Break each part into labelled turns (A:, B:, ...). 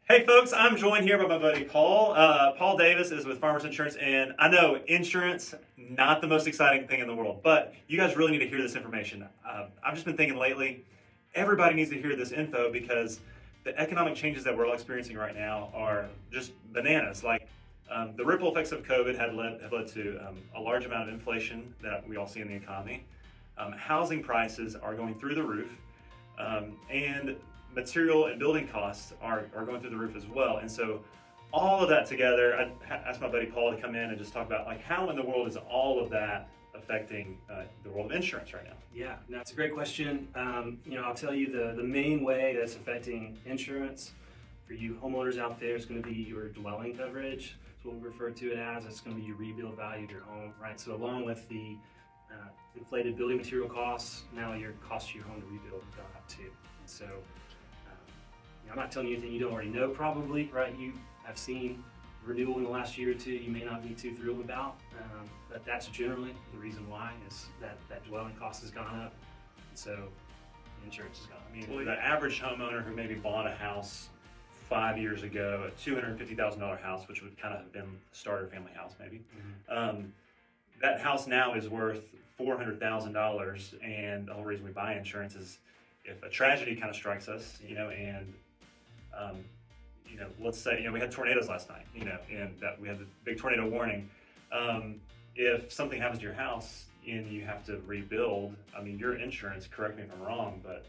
A: Hey folks, I'm joined here by my buddy Paul. Paul Davis is with Farmers Insurance, and I know insurance, not the most exciting thing in the world, but you guys really need to hear this information. I've just been thinking lately, everybody needs to hear this info because the economic changes that we're all experiencing right now are just bananas. The ripple effects of COVID have led to a large amount of inflation that we all see in the economy. Housing prices are going through the roof, and material and building costs are going through the roof as well. And so all of that together, I asked my buddy Paul to come in and just talk about how in the world is all of that affecting the world of insurance right now?
B: Yeah, that's a great question. I'll tell you the main way that's affecting insurance for you homeowners out there is going to be your dwelling coverage. That's what we refer to it as. It's going to be your rebuild value of your home, right? So along with the inflated building material costs, now your cost to your home to rebuild has gone up too. And so I'm not telling you anything you don't already know probably, right? You have seen renewal in the last year or two you may not be too thrilled about, but that's generally the reason why is that dwelling cost has gone up, and so insurance has gone up.
A: Well, the average homeowner who maybe bought a house 5 years ago, a $250,000 house, which would kind of have been a starter family house maybe, that house now is worth $400,000, and the whole reason we buy insurance is if a tragedy kind of strikes us, let's say, we had tornadoes last night, and that we had the big tornado warning. If something happens to your house and you have to rebuild, your insurance, correct me if I'm wrong, but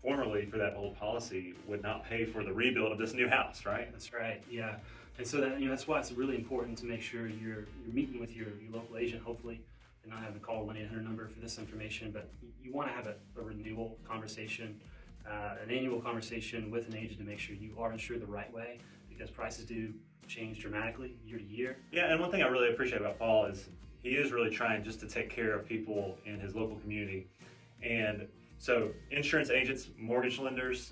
A: formerly for that old policy would not pay for the rebuild of this new house, right?
B: That's right, yeah. And so that's why it's really important to make sure you're meeting with your local agent, hopefully, and not having to call a 1-800 number for this information, but you want to have a renewal conversation, an annual conversation with an agent to make sure you are insured the right way, because prices do change dramatically year to year.
A: Yeah, and one thing I really appreciate about Paul is he is really trying just to take care of people in his local community. And so insurance agents, mortgage lenders,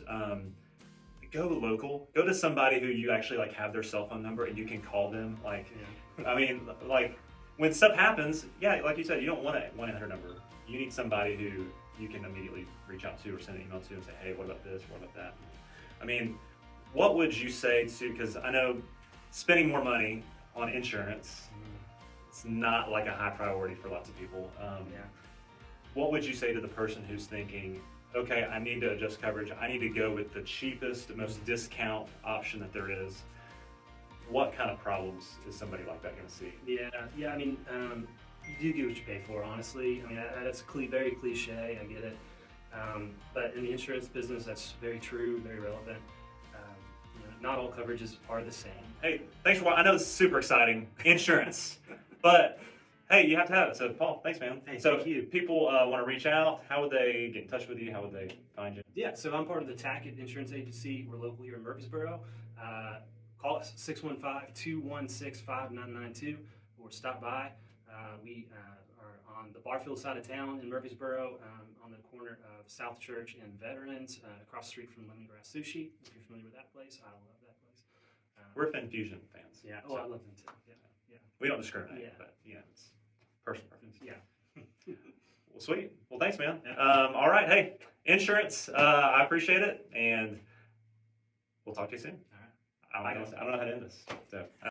A: go local, go to somebody who you actually have their cell phone number and you can call them. When stuff happens, like you said, you don't want a 1-800 number. You need somebody who you can immediately reach out to or send an email to and say, hey, what about this, what about that? What would you say to, because I know spending more money on insurance, it's not like a high priority for lots of people. What would you say to the person who's thinking, okay, I need to adjust coverage, I need to go with the cheapest, the most discount option that there is? What kind of problems is somebody like that going to see?
B: Yeah. You do get what you pay for, honestly. That's very cliche. I get it. But in the insurance business, that's very true, very relevant. Not all coverages are the same.
A: Hey, thanks for watching. I know this is super exciting, insurance, but hey, you have to have it. So, Paul, thanks, man.
B: Hey,
A: so
B: thank you.
A: If people want to reach out, how would they get in touch with you? How would they find you?
B: Yeah, so I'm part of the Tackett Insurance Agency. We're local here in Murfreesboro. Call us 615-216-5992 or stop by. We are on the Barfield side of town in Murfreesboro, on the corner of South Church and Veterans, across the street from Lemongrass Sushi. If you're familiar with that place, I love that place.
A: We're Fin Fusion fans.
B: Yeah, I love them too. Yeah.
A: We don't discriminate, but it's personal preference.
B: Yeah.
A: Well, sweet. Well, thanks, man. Yeah. All right. Hey, insurance, I appreciate it, and we'll talk to you soon.
B: All right.
A: I don't know how to end this. So.